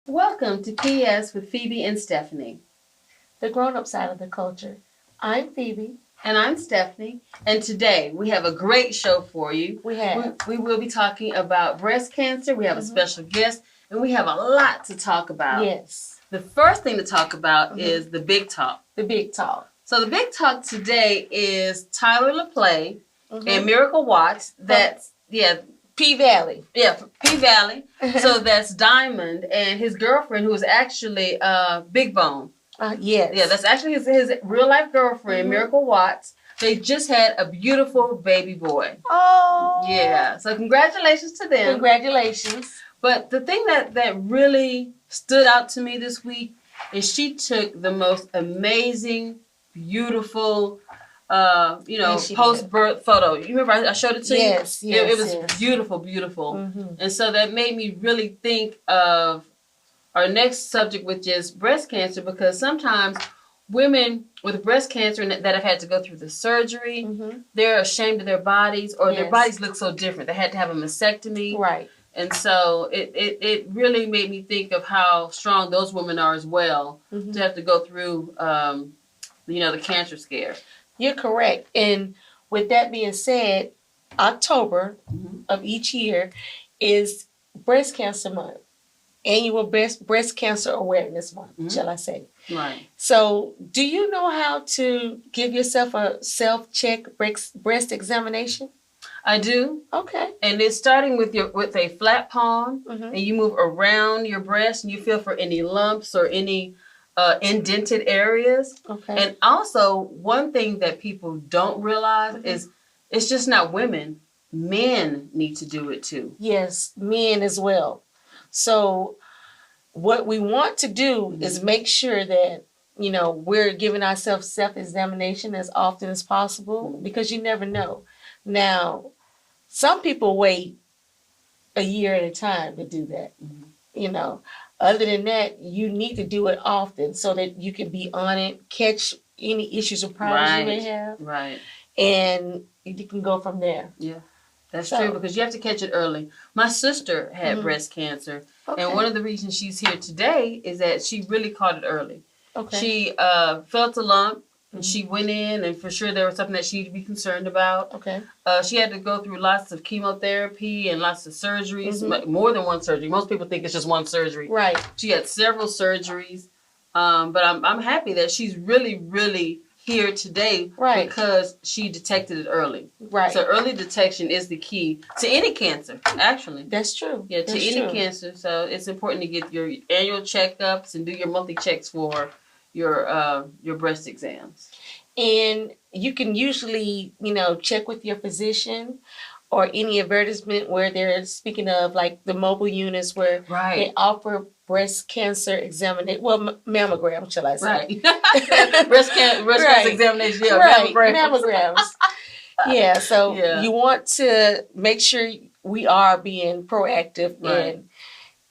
Welcome to PS with Phoebe and Stephanie. The grown-up side of the culture. I'm Phoebe. And I'm Stephanie. And today we have a great show for you. We will be talking about breast cancer. We have a special guest, and we have a lot to talk about. Yes. The first thing to talk about is the big talk. The big talk. So the big talk today is Tyler LaPlay and Miracle Watts. That's, P Valley. Yeah, P Valley. So that's Diamond and his girlfriend, who is actually Big Bone. Yes. Yeah, that's actually his real life girlfriend, Miracle Watts. They just had a beautiful baby boy. Oh. Yeah. So congratulations to them. Congratulations. But the thing that really stood out to me this week is she took the most amazing, beautiful, post-birth photo. You remember I showed it to you? Yes. It was beautiful, beautiful. And so that made me really think of our next subject, which is breast cancer, because sometimes women with breast cancer that have had to go through the surgery, they're ashamed of their bodies, or their bodies look so different. They had to have a mastectomy. Right. And so it really made me think of how strong those women are as well, to have to go through, the cancer scare. You're correct. And with that being said, October of each year is Breast Cancer Month. Annual breast cancer awareness month, shall I say. Right. So do you know how to give yourself a self-check breast examination? I do. Okay. And it's starting with a flat palm, and you move around your breast, and you feel for any lumps or any indented areas. Okay. And also, one thing that people don't realize is it's just not women. Men need to do it too. Yes, men as well. So what we want to do is make sure that, we're giving ourselves self-examination as often as possible, because you never know. Now, some people wait a year at a time to do that. Other than that, you need to do it often so that you can be on it, catch any issues or problems you may have. Right. And you can go from there. Yeah. That's true, because you have to catch it early. My sister had breast cancer, and one of the reasons she's here today is that she really caught it early. Okay. She felt a lump, and she went in, and for sure there was something that she needed to be concerned about. Okay. She had to go through lots of chemotherapy and lots of surgeries, more than one surgery. Most people think it's just one surgery. Right. She had several surgeries, but I'm happy that she's really, really here today, because she detected it early. Right. So early detection is the key to any cancer, actually. That's true. Yeah, to any cancer. So it's important to get your annual checkups and do your monthly checks for your breast exams. And you can usually, check with your physician or any advertisement where they're speaking of, like the mobile units where they offer breast cancer examination. Well, mammogram, shall I say? Right. breast cancer examination. Yeah, right. Mammograms. Yeah. So you want to make sure we are being proactive and,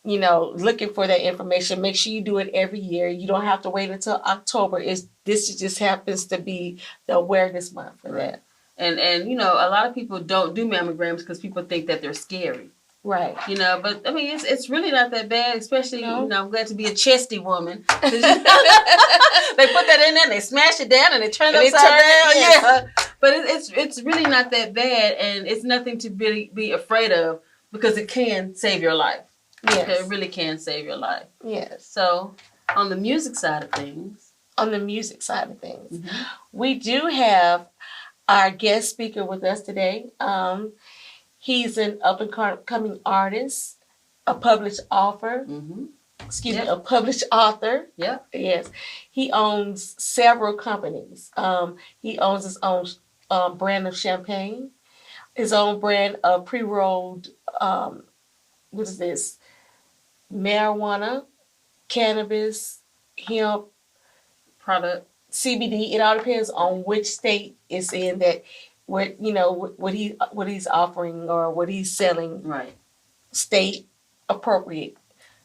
looking for that information. Make sure you do it every year. You don't have to wait until October. This just happens to be the awareness month for that. And a lot of people don't do mammograms because people think that they're scary. Right. But I mean, it's really not that bad, especially, I'm glad to be a chesty woman. They put that in there and they smash it down and they turn it upside down. Yes. Yeah. But it's really not that bad, and it's nothing to be afraid of, because it can save your life. Yes. It really can save your life. Yes. So, on the music side of things. We do have our guest speaker with us today. He's an up-and-coming artist, a published author. A published author. Yeah. Yes. He owns several companies. He owns his own brand of champagne, his own brand of pre-rolled, marijuana, cannabis, hemp, product, CBD. It all depends on which state it's in, that what he's offering or what he's selling. Right. State appropriate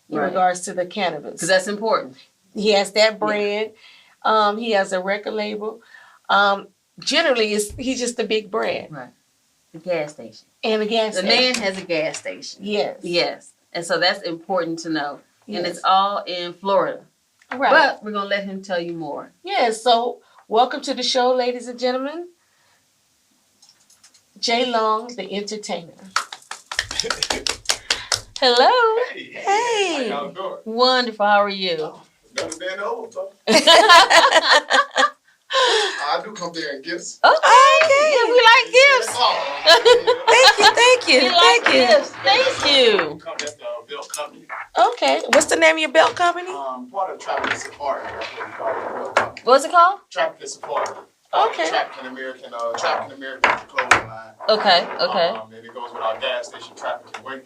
in regards to the cannabis, because that's important. He has that brand. He has a record label. Generally, he's just a big brand. Right. The gas station. And a gas station. The man has a gas station. Yes. Yes. And so that's important to know. and it's all in Florida. Right. But we're going to let him tell you more. Yes, so welcome to the show, ladies and gentlemen. Long The Entaertainer. Hello. Hey. How y'all doing? Wonderful. How are you? Oh, better than old, though. I do come there in gifts. Okay. Yeah, we like gifts. Thank you. We like gifts. Thank you. That's the belt company. Okay. What's the name of your belt company? Part of Tropical Safari. That's what we call it, belt company. What's it called? Tropical Safari. Okay. Tropical American clothing line. Okay. And it goes with our gas station, Tropical Wing.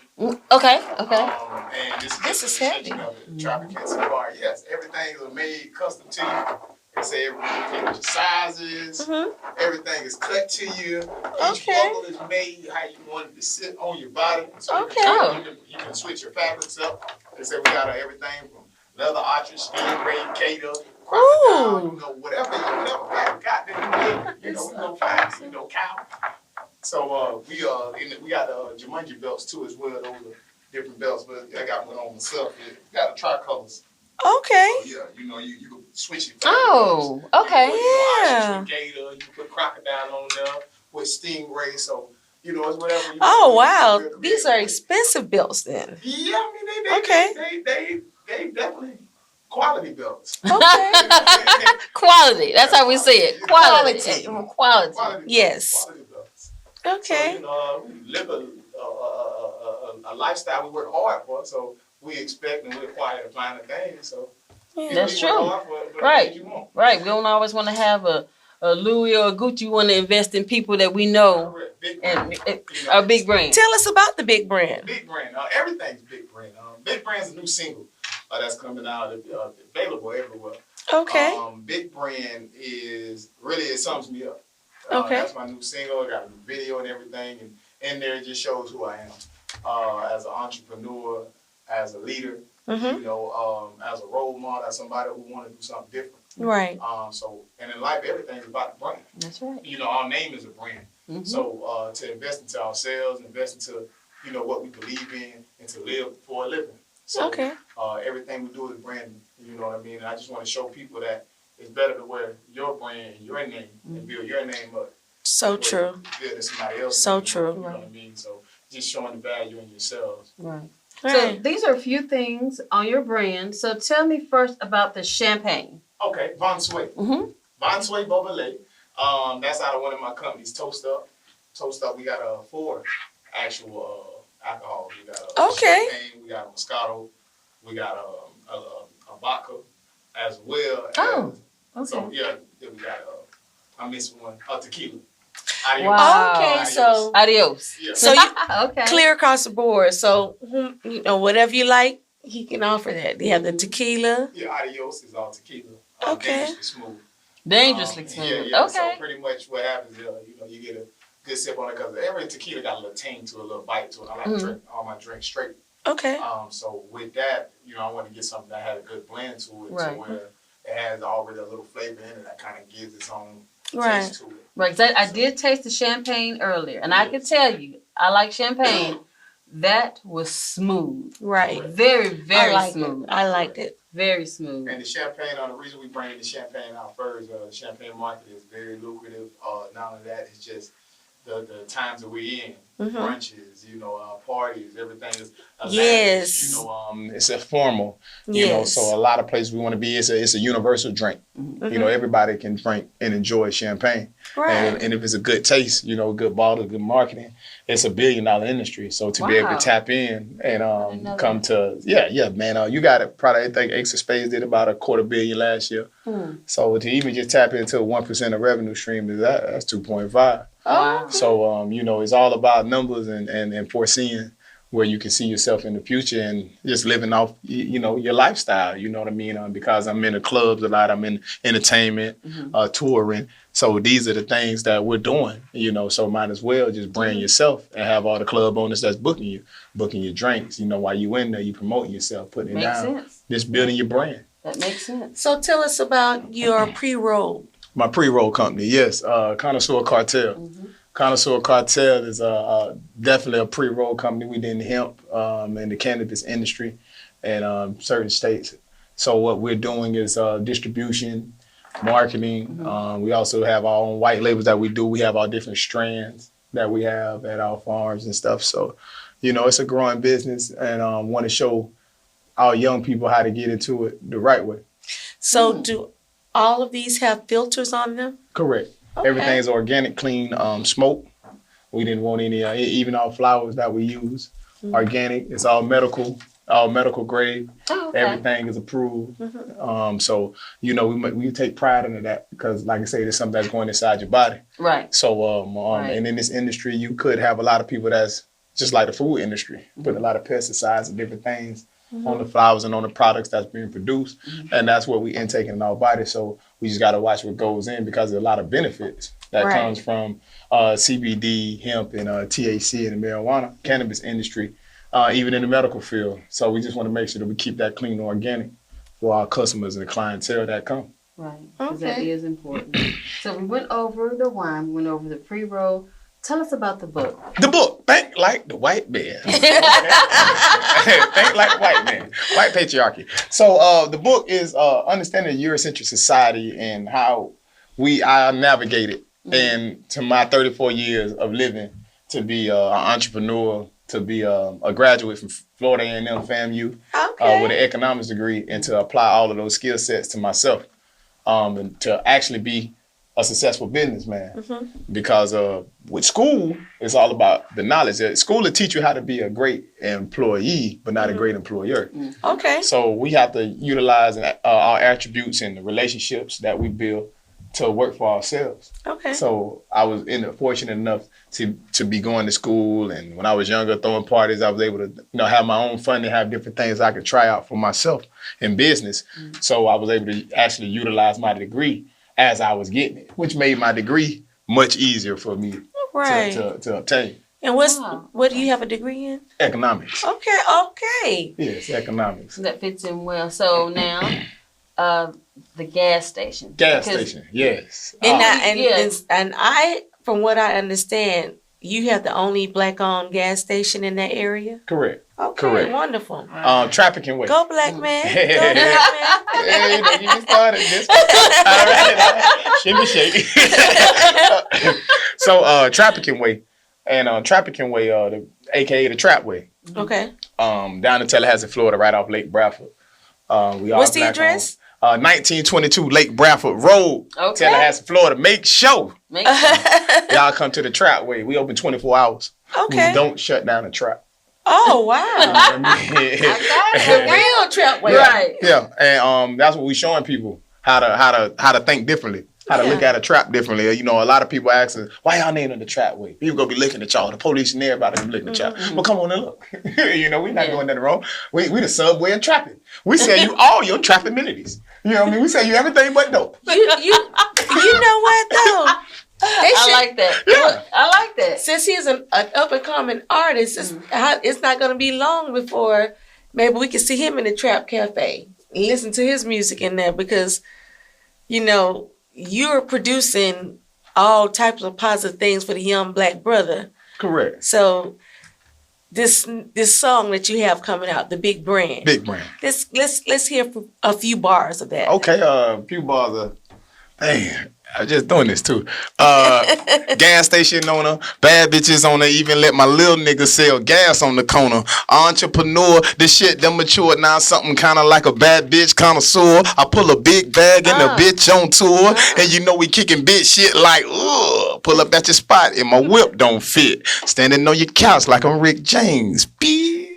Okay. And this is heavy. Tropical Safari. Yes, everything is made custom to you. They say everything with your sizes. Everything is cut to you. Each buckle is made how you want it to sit on your body. So you can switch your fabrics up. They say we got everything from leather, ostrich skin, ray, gator, crocodile, whatever fabric got there, we gonna find, cow. So we got Jumanji belts too as well. Those are different belts, but I got one on myself. We got the tricolors. Okay. So, you can switch it. Okay. You put gator, you can put crocodile on there with stingray. So, it's whatever you wow. These are expensive belts then. Yeah, I mean, they definitely quality belts. Okay. Quality. That's how we say it. Quality. Yes. Quality belts. Okay. So, we live a lifestyle we work hard for, so we expect and we acquire the finer things. So that's true. Right. We don't always want to have a Louis or a Gucci. We want to invest in people that we know and a big brand. Tell us about the big brand. Big brand. Everything's big brand. Big Brand's a new single that's coming out, available everywhere. Okay. Big Brand is really, it sums me up. Okay. That's my new single. I got a new video and everything, and in there it just shows who I am as an entrepreneur, as a leader, as a role model, as somebody who want to do something different. Right. And in life, everything is about the brand. That's right. Our name is a brand. So to invest into ourselves, invest into, what we believe in, and to live for a living. So everything we do is branding. You know what I mean? And I just want to show people that it's better to wear your brand, your name, and build your name up. So true. Build somebody else. So true. You know what I mean? So just showing the value in yourselves. Right. So these are a few things on your brand. So tell me first about the champagne. Okay, Von Sway. Von Sway Beauvalet. That's out of one of my companies, Toast Up. Toast Up, we got 4 actual alcohols. We got champagne, we got Moscato, we got a vodka as well. So we got I'm missing one, tequila. Adios. Wow. Okay, so adios. Yeah. So you clear across the board. So whatever you like, he can offer that. They have the tequila. Yeah, adios is all tequila. Okay. Dangerously smooth. Yeah. Okay. So pretty much what happens is, you get a good sip on it because every tequila got a little tang to it, a little bite to it. I like to drink all my drinks straight. Okay. So with that, I want to get something that had a good blend to it, to where it has already a little flavor in it that kind of gives its own taste to it. Right. I did taste the champagne earlier, and I can tell you, I like champagne. That was smooth. Right. Very, very smooth. I liked it. Very smooth. And the champagne, the reason we bring the champagne out first, the champagne market is very lucrative. Not only that, it's just the times that we're in. Brunches, parties, everything is yes. It's a formal, so a lot of places we want to be, it's a universal drink. Everybody can drink and enjoy champagne. Right. And if it's a good taste, good bottle, good marketing, it's $1 billion industry. So to be able to tap in and come to, man, you got it. Probably, I think Ace of Spades did about $250 million last year. So to even just tap into 1% of revenue stream, that's 2.5. Wow. So, it's all about numbers and foreseeing where you can see yourself in the future and just living off, your lifestyle, you know what I mean? Because I'm in the clubs a lot, I'm in entertainment, touring. So these are the things that we're doing, so might as well just brand yourself and have all the club owners that's booking your drinks, while you in there, you promoting yourself, putting it down, sense. Just building your brand. That makes sense. So tell us about your pre-roll. My pre-roll company, yes, Connoisseur Cartel. Connoisseur Cartel is definitely a pre-roll company. We did hemp and the cannabis industry. in certain states. So what we're doing is distribution, marketing. We also have our own white labels that we do. We have our different strands that we have at our farms and stuff. So, it's a growing business, and want to show our young people how to get into it the right way. So do all of these have filters on them? Correct. Okay. Everything is organic, clean, smoke. We didn't want any, even our flowers that we use, organic. It's all medical grade. Oh, okay. Everything is approved. So, we take pride in that because, like I say, it's something that's going inside your body. Right. So, and in this industry, you could have a lot of people that's just like the food industry, put a lot of pesticides and different things on the flowers and on the products that's being produced. And that's what we intake in our body. So we just got to watch what goes in because there's a lot of benefits that comes from CBD, hemp, and THC in the marijuana, cannabis industry, even in the medical field. So we just want to make sure that we keep that clean and organic for our customers and the clientele that come. Right, because that is important. So we went over the wine, we went over the pre-roll. Tell us about the book. The book, Think Like the White Man. Think Like the White Man. White patriarchy. So the book is Understanding Eurocentric Society and how I navigated into my 34 years of living to be an entrepreneur, to be a graduate from Florida A&M FAMU with an economics degree, and to apply all of those skill sets to myself and to actually be a successful businessman. Because with school, it's all about the knowledge. School will teach you how to be a great employee, but not a great employer. Okay. So we have to utilize our attributes and the relationships that we build to work for ourselves. Okay. So I was fortunate enough to be going to school, and when I was younger, throwing parties, I was able to have my own fun and have different things I could try out for myself in business. So I was able to actually utilize my degree as I was getting it, which made my degree much easier for me to obtain. And what do you have a degree in? Economics. Okay. Yes, economics. That fits in well. So now, the gas station. Station, yes. And I, from what I understand, you have the only black-owned gas station in that area? Correct. Okay, correct. Wonderful. Trafficking Way. Go black man. Go black man. Hey, you just started this. All right. Shimmy shake. So, Trafficking Way. And Trafficking Way, aka the Trap Way. Okay. Down in Tallahassee, Florida, right off Lake Bradford. What's the address? 1922 Lake Bradford Road, Tallahassee, Florida. Make sure y'all come to the Trap Way. We open 24 hours. Okay. We don't shut down the trap. Oh, wow. The real Trap Way. Right. Yeah. And that's what we're showing people, how to think differently. How to look at a trap differently. A lot of people ask us, why y'all naming the Trap Way? People gonna be looking at y'all. The police and everybody gonna be looking at y'all. Well, come on and look. We're not doing nothing wrong. We the subway and trapping. We sell you all your trap amenities. We sell you everything but dope. You know what though? I like that. Yeah. I like that. Since he's an up and coming artist, it's not gonna be long before maybe we can see him in the Trap Cafe and listen to his music in there because, you're producing all types of positive things for the young black brother. Correct. So this song that you have coming out, The Big Brand. Big Brand. Let's hear a few bars of that. Okay, a few bars of, I'm just doing this too. Gas station owner, bad bitches owner, even let my little nigga sell gas on the corner. Entrepreneur, this shit done matured now, something kind of like a bad bitch connoisseur. I pull a big bag and a bitch on tour, and we kicking bitch shit like, ugh. Pull up at your spot and my whip don't fit. Standing on your couch like I'm Rick James, bitch.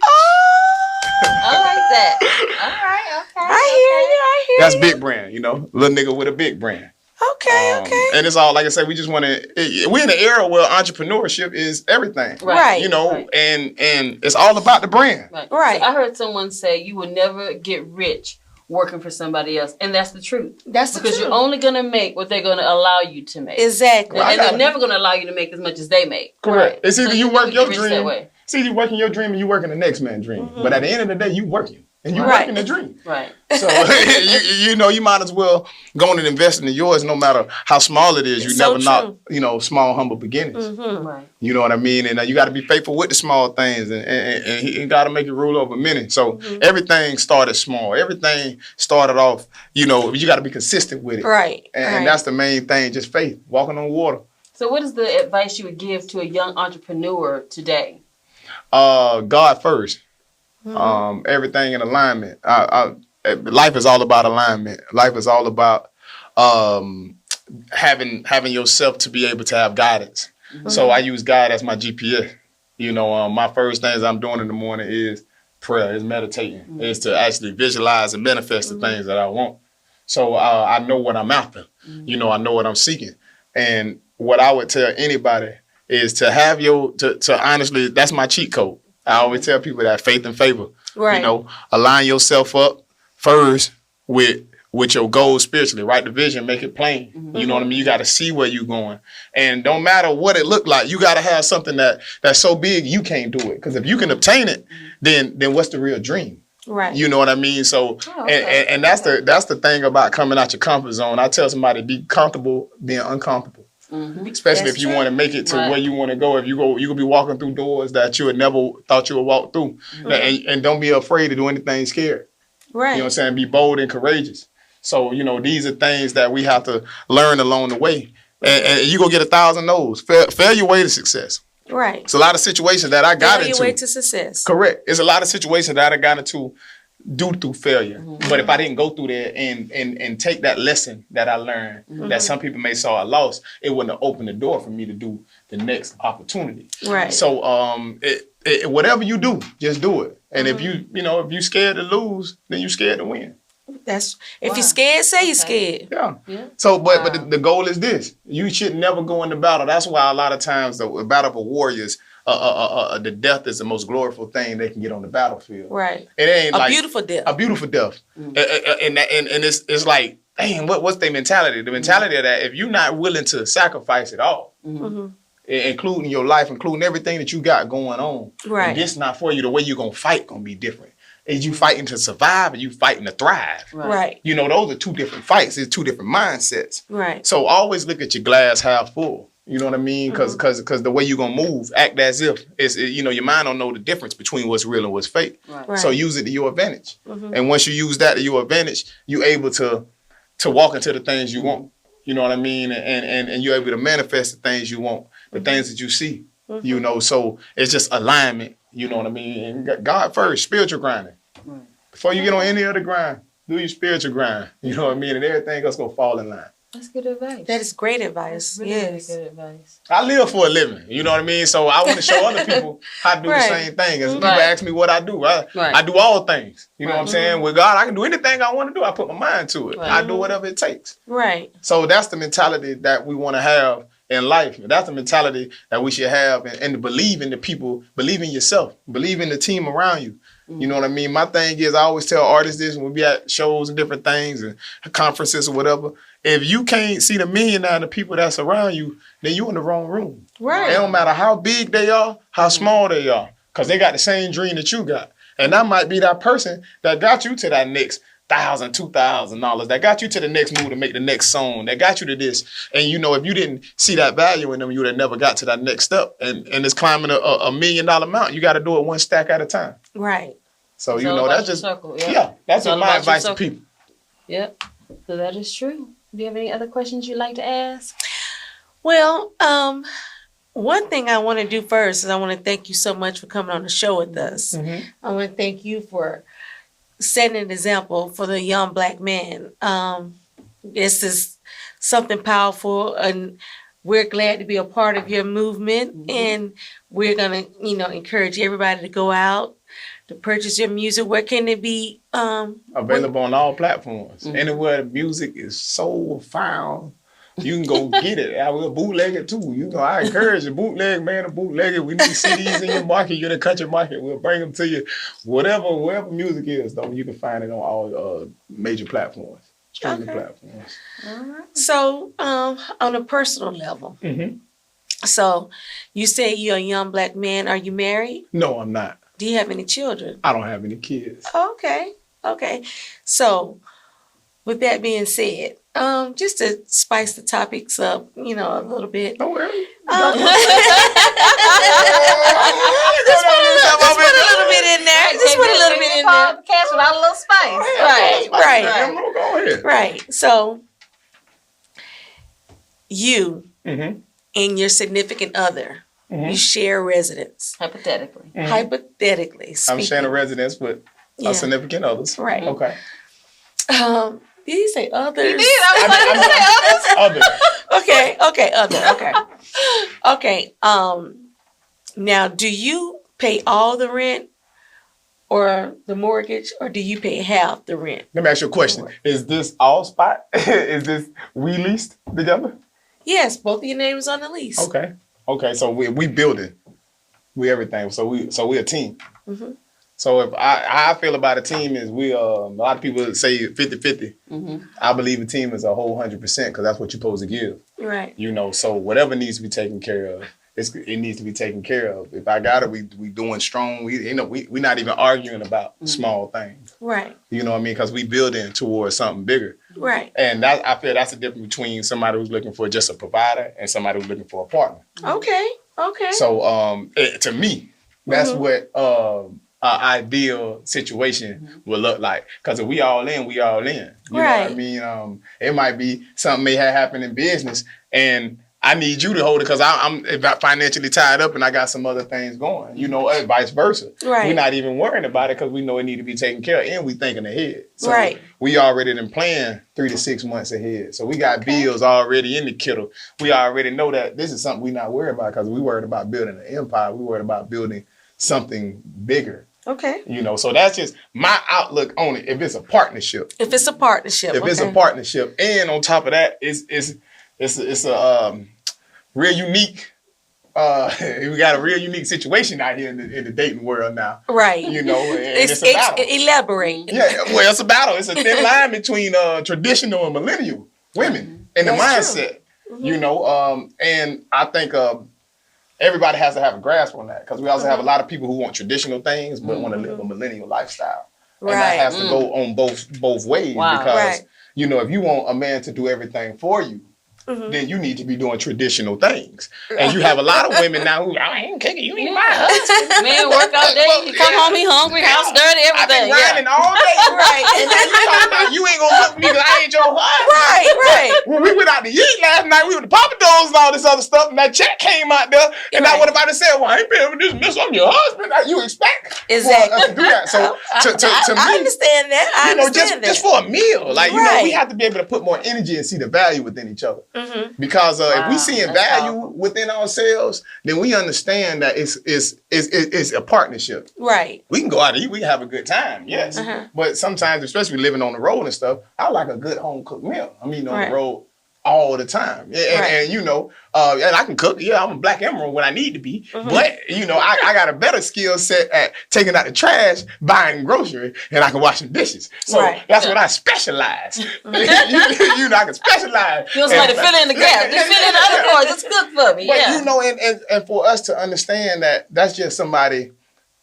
I like that. All right, okay. I hear you. That's Big Brand, little nigga with a big brand. Okay. And it's all, like I said, we just want to, we're in an era where entrepreneurship is everything. Right. And it's all about the brand. Right. So I heard someone say you will never get rich working for somebody else. And that's the truth. Because you're only going to make what they're going to allow you to make. Exactly. And they're never going to allow you to make as much as they make. Correct. It's either you work your dream. That way. It's either you working your dream and you working the next man's dream. But at the end of the day, you working. and you're working the dream. Right. So you know, you might as well go on and invest in yours, no matter how small it is. You never not, you know, small, humble beginnings. Right. You know what I mean? And you got to be faithful with the small things, and he got to make it rule over many. So everything started small. Everything started off, you know, you got to be consistent with it. Right. And that's the main thing, just faith, walking on water. So what is the advice you would give to a young entrepreneur today? God first. Everything in alignment. Life is all about alignment. Life is all about having yourself to be able to have guidance. So I use God as my GPS. You know, my first things I'm doing in the morning is prayer, is meditating, is to actually visualize and manifest the things that I want. So I know what I'm after. You know, I know what I'm seeking. And what I would tell anybody is to have to honestly, that's my cheat code. I always tell people that faith and favor. Right. You know, align yourself up first with your goals spiritually. Write the vision, make it plain. You know what I mean? You got to see where you're going. And don't matter what it look like, you got to have something that's so big you can't do it. Because if you can obtain it, then what's the real dream? Right. You know what I mean? So, and that's the thing about coming out your comfort zone. I tell somebody, be comfortable being uncomfortable. Especially if you want to make it to where you want to go. If you could be walking through doors that you had never thought you would walk through. And don't be afraid to do anything scared. Right. You know what I'm saying? Be bold and courageous. So, you know, these are things that we have to learn along the way. And you go get 1,000 no's. Fail your way to success. Right. It's a lot of situations that I got into. Fail your way to success. Correct. It's a lot of situations that I got into due to failure. But if I didn't go through there and take that lesson that I learned, that some people may saw a loss, it wouldn't have opened the door for me to do the next opportunity. Right. So whatever you do, just do it. And if if you scared to lose, then you scared to win. If you're scared, say you're scared. Yeah. So, but the goal is this: you should never go into battle. That's why a lot of times the battle for warriors, the death is the most glorious thing they can get on the battlefield. Right. It ain't a like beautiful death. A beautiful death. And it's like, dang, what's their mentality? The mentality of that, if you're not willing to sacrifice it all, including your life, including everything that you got going on, right? And this not for you. The way you're gonna fight gonna be different. Is you fighting to survive and you fighting to thrive. Right. You know, those are two different fights. It's two different mindsets. Right. So always look at your glass half full. You know what I mean? Because the way you're going to move, act as if, your mind don't know the difference between what's real and what's fake. Right. So use it to your advantage. And once you use that to your advantage, you're able to walk into the things you want. You know what I mean? And you're able to manifest the things you want, the things that you see. You know, so it's just alignment. You know what I mean? And God first, spiritual grinding. Before you get on any other grind, do your spiritual grind. You know what I mean? And everything else gonna fall in line. That's good advice. That is great advice. Really, really good advice. I live for a living. You know what I mean? So I want to show other people how to do the same thing. As people ask me what I do, I do all things. You know what I'm saying? With God, I can do anything I want to do. I put my mind to it. I do whatever it takes. Right. So that's the mentality that we want to have in life. That's the mentality that we should have, and to believe in the people, believe in yourself, believe in the team around you. You know what I mean? My thing is, I always tell artists this when we be at shows and different things and conferences or whatever. If you can't see the millionaire and the people that's around you, then you're in the wrong room. Right. It don't matter how big they are, how small they are, because they got the same dream that you got. And that might be that person that got you to that next $1,000, $2,000, that got you to the next move to make the next song, that got you to this. And you know, if you didn't see that value in them, you would have never got to that next step. And it's climbing a $1 million mountain. You got to do it one stack at a time. Right. So, you know, that's just, that's my advice to people. Yep. So that is true. Do you have any other questions you'd like to ask? Well, one thing I want to do first is I want to thank you so much for coming on the show with us. I want to thank you for setting an example for the young Black man. This is something powerful, and we're glad to be a part of your movement. And we're going to, encourage everybody to go out to purchase your music. Where can it be? Available on all platforms. Anywhere the music is sold, found, you can go get it. I will bootleg it too. You know, I encourage you, bootleg, man, to bootleg it. We need CDs in your market, you're in the country market. We'll bring them to you. Wherever music is, though, you can find it on all major platforms, streaming platforms. All right. So, on a personal level, so you say you're a young Black man. Are you married? No, I'm not. Do you have any children? I don't have any kids. Okay. Okay. So, with that being said, just to spice the topics up, a little bit. Don't worry. Just put a little bit in there. Just put a little bit in there. Cast without a little spice. Right. So, you and your significant other, you share residence. Hypothetically. Hypothetically speaking. I'm sharing a residence with a significant others. Right. Okay. Did he say others? He did. I was Other. Okay, other. Okay. Now, do you pay all the rent or the mortgage, or do you pay half the rent? Let me ask you a question. Is this all spot? Is this we leased together? Yes, both of your names on the lease. Okay. So we building. We everything. So we a team. Mm-hmm. So if how I feel about a team is we a lot of people say 50-50. Mm-hmm. I believe a team is a whole 100% because that's what you're supposed to give. Right. So whatever needs to be taken care of, it needs to be taken care of. If I got it, we doing strong. We're not even arguing about small things. Right. You know what I mean? Because we building towards something bigger. Right. And I feel that's the difference between somebody who's looking for just a provider and somebody who's looking for a partner. Okay. So to me, that's what our ideal situation will look like. Because if we all in, we all in. You know what I mean? It might be something may have happened in business and I need you to hold it because I'm financially tied up and I got some other things going, vice versa. Right. We're not even worrying about it because we know it need to be taken care of and we thinking ahead. So we already done planned 3 to 6 months ahead. So we got bills already in the kittle. We already know that this is something we're not worried about because we worried about building an empire. We worried about building something bigger. Okay. So that's just my outlook on it. If it's a partnership. It's a partnership. And on top of that, it's a real unique. We got a real unique situation out here in the dating world now. Right. And it's a battle. Elaborate. Yeah. Well, it's a battle. It's a thin line between traditional and millennial women and the mindset. True. And I think everybody has to have a grasp on that because we also have a lot of people who want traditional things but want to live a millennial lifestyle. Right. And that has to go on both ways because if you want a man to do everything for you, then you need to be doing traditional things. And you have a lot of women now who, I ain't kicking, you ain't my husband. Man, work all day, you come home, he hungry, house dirty, everything. I've been grinding all day. And now you talking about you ain't gonna look at me because I ain't your husband. Right. When we went out to eat last night, we were to Papa Do's and all this other stuff, and that check came out there, and I would have about to say, well, I ain't paying for this, miss, I'm your husband. You expect exactly to do that. So to me, I understand that. Just for a meal. We have to be able to put more energy and see the value within each other. Mm-hmm. Because if we seeing value within ourselves, then we understand that it's a partnership. Right. We can go out and eat, we can have a good time, yes. But sometimes, especially living on the road and stuff, I like a good home cooked meal. I'm eating on the road all the time. And I can cook. Yeah, I'm a black emerald when I need to be. But, I got a better skill set at taking out the trash, buying grocery, and I can wash some dishes. So that's what I specialize. I can specialize. You somebody to fill in the gap. Just fill in the other parts. It's good for me. But, and for us to understand that that's just somebody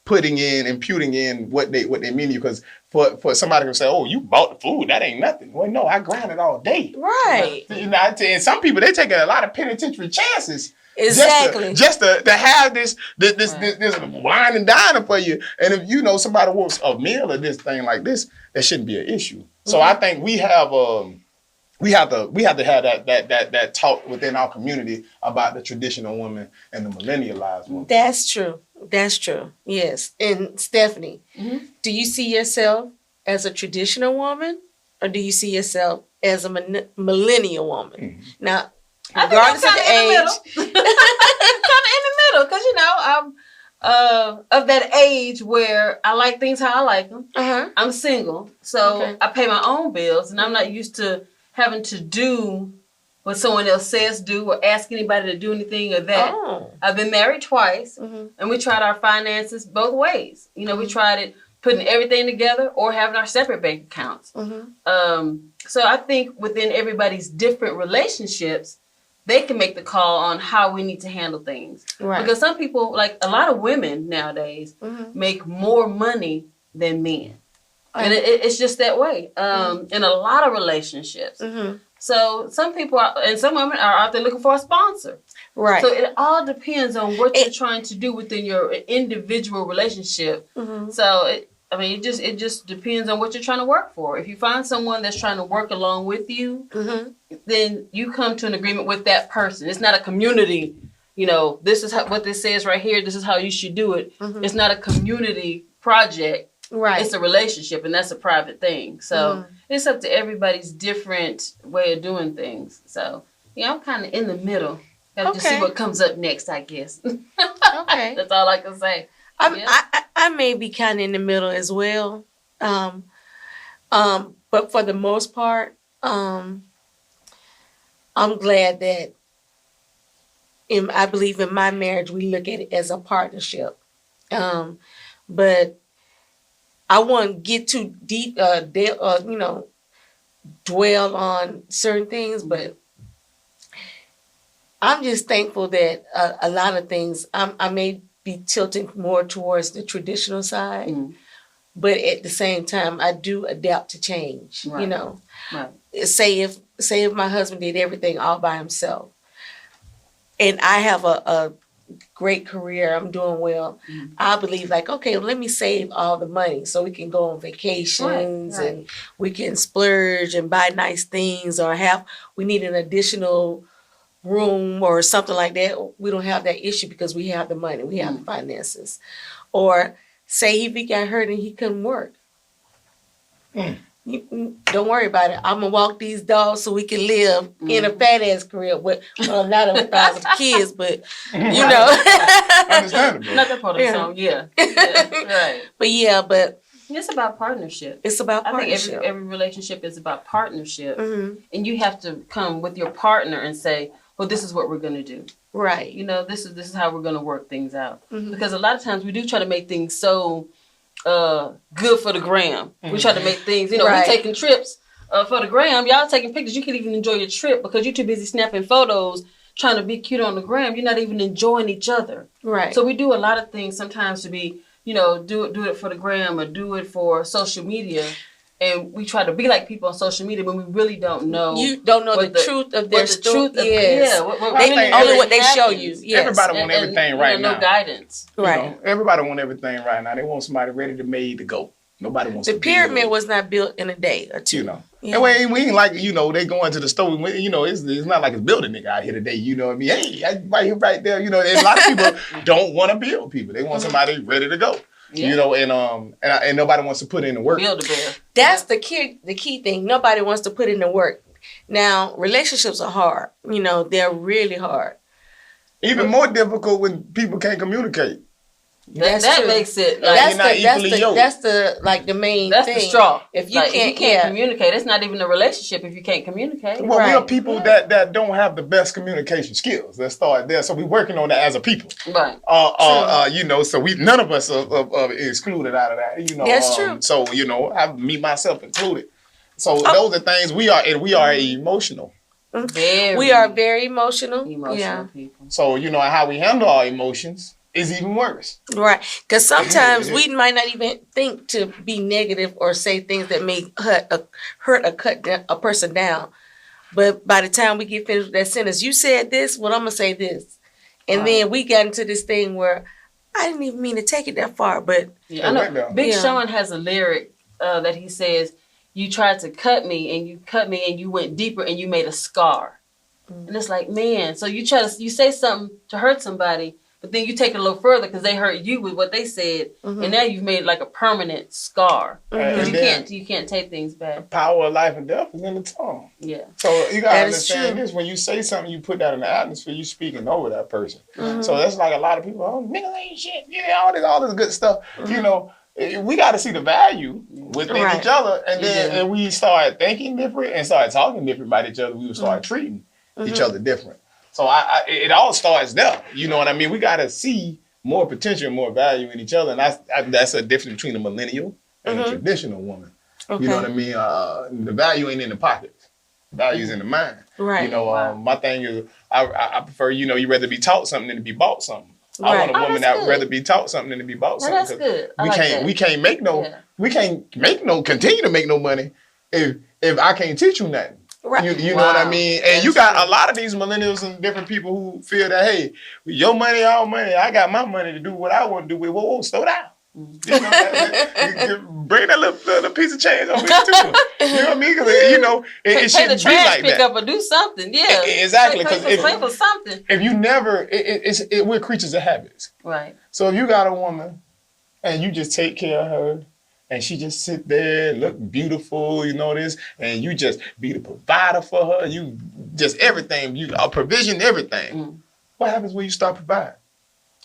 imputing in what they mean to you. Because for somebody to say, oh, you bought the food, that ain't nothing. Well, no, I grind it all day. Right. And some people, they take a lot of penitentiary chances. Exactly. Just to have this wine and dining for you. And if somebody wants a meal or this thing like this, that shouldn't be an issue. So I think we have to have that talk within our community about the traditional woman and the millennialized woman. That's true. Yes. And Stephanie, do you see yourself as a traditional woman or do you see yourself as a millennial woman? Now, regardless of the age. Kind of in the middle because, I'm of that age where I like things how I like them. I'm single, so I pay my own bills and I'm not used to having to do what someone else says do or ask anybody to do anything or that. I've been married twice and we tried our finances both ways. We tried it putting everything together or having our separate bank accounts. So I think within everybody's different relationships, they can make the call on how we need to handle things. Right. Because some people, like a lot of women nowadays, make more money than men. And it's just that way in a lot of relationships. Mm-hmm. So some people and some women are out there looking for a sponsor. Right. So it all depends on what you're trying to do within your individual relationship. Mm-hmm. So it just depends on what you're trying to work for. If you find someone that's trying to work along with you, then you come to an agreement with that person. It's not a community. This is what this says right here. This is how you should do it. Mm-hmm. It's not a community project. Right. It's a relationship, and that's a private thing. So it's up to everybody's different way of doing things. So I'm kind of in the middle. Got to see what comes up next, I guess. Okay. That's all I can say. I may be kind of in the middle as well. But for the most part, I'm glad that I believe in my marriage, we look at it as a partnership. But I won't get too deep, dwell on certain things, but I'm just thankful that a lot of things, I may be tilting more towards the traditional side, but at the same time, I do adapt to change, Right. Say if my husband did everything all by himself, and I have a great career, I'm doing well, I believe okay, let me save all the money so we can go on vacations and we can splurge and buy nice things, or we need an additional room or something like that. We don't have that issue because we have the money, we have the finances. Or say if he got hurt and he couldn't work. Don't worry about it. I'm going to walk these dogs so we can live in a fat-ass career with not a thousand kids, but, Understandable. Nothing for the song, right. But it's about partnership. It's about partnership. I think every relationship is about partnership. Mm-hmm. And you have to come with your partner and say, well, this is what we're going to do. Right. This is how we're going to work things out. Mm-hmm. Because a lot of times we do try to make things so good for the gram. We try to make things, we're taking trips for the gram. Y'all taking pictures. You can't even enjoy your trip because you're too busy snapping photos, trying to be cute on the gram. You're not even enjoying each other. Right. So we do a lot of things sometimes to be, do it for the gram or do it for social media. And we try to be like people on social media, but we really don't know. You don't know the truth of their story. Only what they show you. Yes. Everybody want everything right now. No guidance. Right. Everybody want everything right now. They want somebody ready to made to go. Nobody wants the pyramid was not built in a day or two. And we ain't like, they go into the store. It's not like it's building nigga out here today. You know what I mean? Hey, right here, right there. And a lot of people don't want to build people. They want somebody ready to go. Yeah. And nobody wants to put in the work. Build a bear. That's the key thing. Nobody wants to put in the work. Now, relationships are hard. They're really hard. Even more difficult when people can't communicate. That makes it that's the main thing. That's the straw. If you can't communicate, it's not even a relationship if you can't communicate. Well, we are people that don't have the best communication skills. Let's start there. So we're working on that as a people. Right. So none of us are excluded out of that. That's true. So me myself included. So those are things we are emotional. We are very emotional people. So how we handle our emotions is even worse. Right. Because sometimes we might not even think to be negative or say things that may hurt or cut a person down. But by the time we get finished with that sentence, you said this, well, I'm going to say this. And then we got into this thing where I didn't even mean to take it that far. But I know Big Sean has a lyric that he says, you tried to cut me and you went deeper and you made a scar. Mm-hmm. And it's like, man, so you say something to hurt somebody, but then you take it a little further because they hurt you with what they said, and now you've made like a permanent scar. Because you can't take things back. The power of life and death is in the tongue. Yeah. So you gotta understand this: when you say something, you put that in the atmosphere. You speaking over that person. Mm-hmm. So that's like a lot of people. Oh, niggas ain't shit. Yeah, all this good stuff. Mm-hmm. We got to see the value within each other, and then we start thinking different and start talking different about each other. We will start treating each other different. So it all starts there. You know what I mean? We got to see more potential and more value in each other. And that's a difference between a millennial and a traditional woman. Okay. You know what I mean? The value ain't in the pockets. The value is in the mind. Right. My thing is, I prefer, you'd rather be taught something than to be bought something. I want a woman that would rather be taught something than to be bought something. That's good. We can't continue to make no money if I can't teach you nothing. Right. You know what I mean? And you got a lot of these millennials and different people who feel that, hey, your money, our money, I got my money to do what I want to do with. Whoa, slow down. You know, bring that little piece of change over here too. You know what I mean? Because it shouldn't be like that. Pick up or do something. Yeah, exactly. Because for something. If you never, we're creatures of habits. Right. So if you got a woman and you just take care of her, and she just sit there, look beautiful, and you just be the provider for her. You just everything, provision everything. What happens when you start providing?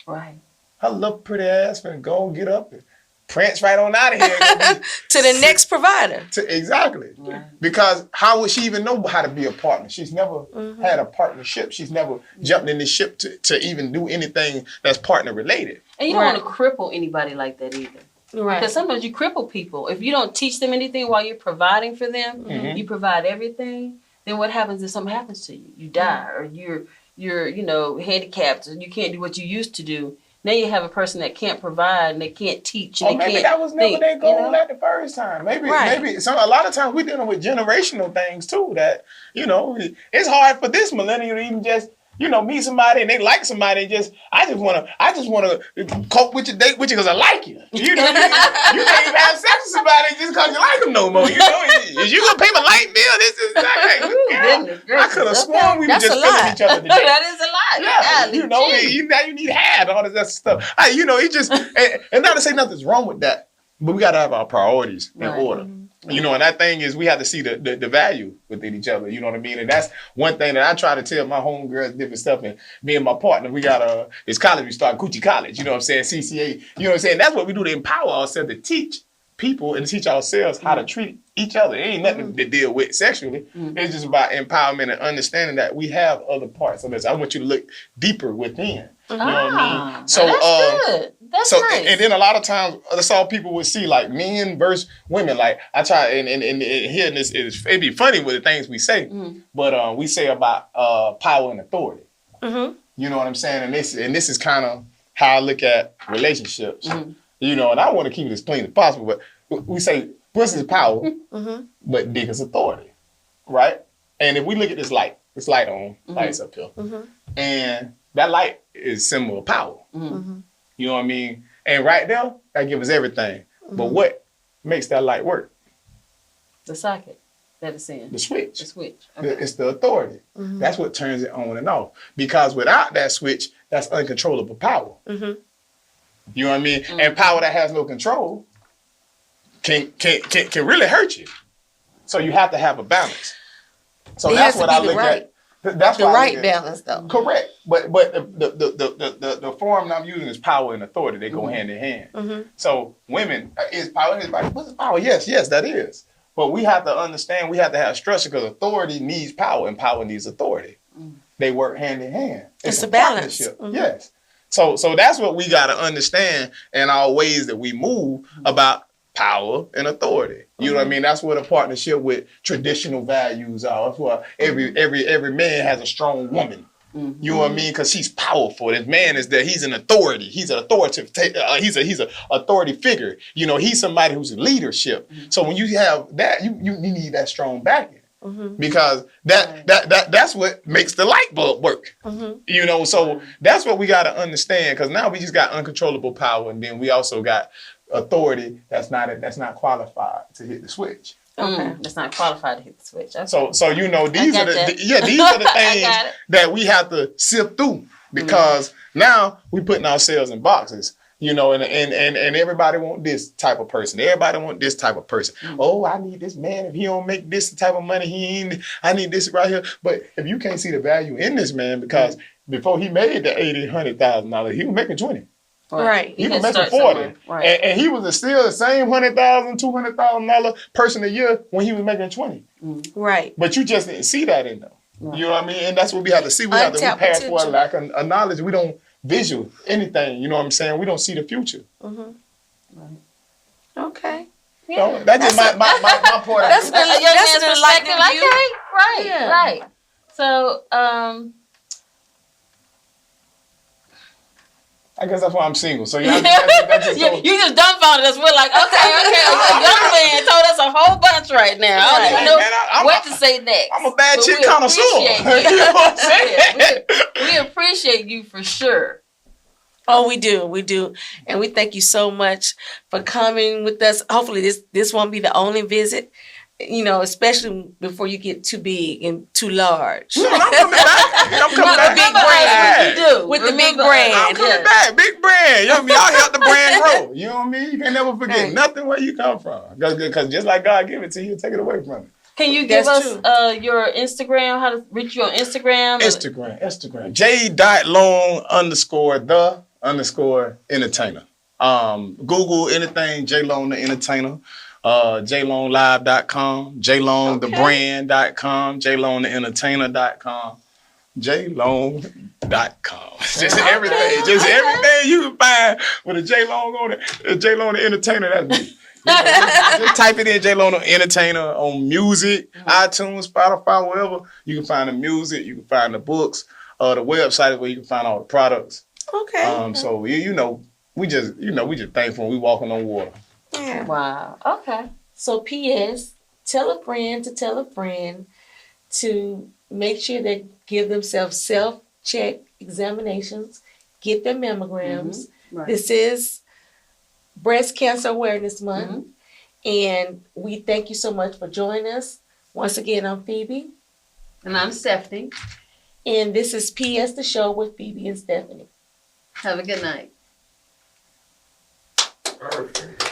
Right. Her little pretty ass finna go and get up and prance right on out of here. To the next provider. Exactly. Right. Because how would she even know how to be a partner? She's never had a partnership. She's never jumped in the ship to even do anything that's partner related. And you don't want to cripple anybody like that either. Right. Because sometimes you cripple people. If you don't teach them anything while you're providing for them, you provide everything, then what happens if something happens to you? You die or you're handicapped and you can't do what you used to do. Now you have a person that can't provide and they can't teach. And maybe that was never their goal at the first time. Maybe a lot of times we're dealing with generational things too that, it's hard for this millennial to even just meet somebody and they like somebody and I just wanna cope with you, date with you because I like you. You know what I mean? You can't even have sex with somebody just because you like them no more. Is you gonna pay my light bill? This is I could have sworn we were just feeling each other today. That is a lie. Yeah, now you need half all this other stuff. It just and not to say nothing's wrong with that, but we gotta have our priorities in order. And that thing is we have to see the value within each other. You know what I mean? And that's one thing that I try to tell my homegirls different stuff. And me and my partner, we got this college we started, Coochie College. You know what I'm saying? CCA. You know what I'm saying? That's what we do to empower ourselves, to teach people and teach ourselves how to treat each other. It ain't nothing to deal with sexually. It's just about empowerment and understanding that we have other parts of us. I want you to look deeper within. You know what I mean? So that's good. That's nice. And then a lot of times that's all people would see, like men versus women. Like I try and hearing this, it'd be funny with the things we say, but we say about power and authority. You know what I'm saying? And this is kind of how I look at relationships. And I want to keep it as clean as possible, but we say pussy is power, but dick is authority, right? And if we look at this light on, lights up here, and that light is symbol of power. You know what I mean? And right there, that gives us everything. But what makes that light work? The socket that it's in. The switch. The switch. Okay. It's the authority. That's what turns it on and off. Because without that switch, that's uncontrollable power. You know what I mean? And power that has no control can really hurt you. So you have to have a balance. So that's what I look at. That's the right balance, though. Correct, but the form I'm using is power and authority. They go hand in hand. So women is power. What's power? Yes, that is. But we have to understand. We have to have structure because authority needs power and power needs authority. They work hand in hand. It's a balance. Yes. So that's what we got to understand in our ways that we move about power and authority. You know what I mean? That's what a partnership with traditional values are. That's why every man has a strong woman. You know what I mean? Because she's powerful. This man is that he's an authority. He's an authoritative. He's an authority figure. He's somebody who's in leadership. So when you have that, you need that strong backing. Because that's what makes the light bulb work. So that's what we got to understand. Because now we just got uncontrollable power, and then we also got authority that's not qualified to hit the switch. That's not qualified to hit the switch. Okay. So these are the things that we have to sift through because now we putting ourselves in boxes. And everybody want this type of person. Everybody want this type of person. Oh, I need this man. If he don't make this type of money, I need this right here. But if you can't see the value in this man, because before he made the $80,000, he was making 20. Right. He was making 40. Right. And he was still the same $100,000, $200,000 person a year when he was making 20. Right. But you just didn't see that in them. Right. You know what I mean? And that's what we have to see. We have to pass for a lack of knowledge. We don't visual anything. You know what I'm saying? We don't see the future. Right. Okay. So that's just my point of view. That's an enlightening view. Okay. Right. Yeah. Right. So I guess that's why I'm single. So yeah, that's just so... You just dumbfounded us. We're like, okay. A young man told us a whole bunch right now. I don't even know what to say next. I'm a bad chick connoisseur. You know what I'm saying? We appreciate you for sure. Oh, we do. And we thank you so much for coming with us. Hopefully this won't be the only visit, you know, especially before you get too big and too large. No, I'm coming back. I'm coming back. Big brand. With the big brand. I'm coming back. Big brand. You know what I mean? Y'all help the brand grow. You know what I mean? You can never forget nothing where you come from. Because just like God give it to you, take it away from you. Can you give us your Instagram? How to reach you on Instagram? Instagram. J.Long_the_entertainer. Google anything J-Long the Entertainer. JLongLive.com, JLongTheBrand.com, JLongTheEntertainer.com, JLong.com. Just everything. Just everything you can find with a J-Long on it. J-Long the Entertainer, that's me. Just type it in J-Long the Entertainer on music, iTunes, Spotify, wherever. You can find the music, you can find the books, the website is where you can find all the products. Okay. So we just thankful when we walking on water. Yeah. Wow. Okay. So P.S. Tell a friend to tell a friend to make sure they give themselves self-check examinations, get their mammograms. Right. This is Breast Cancer Awareness Month. And we thank you so much for joining us. Once again, I'm Phoebe. And I'm Stephanie. And this is P.S. The Show with Phoebe and Stephanie. Have a good night. Perfect.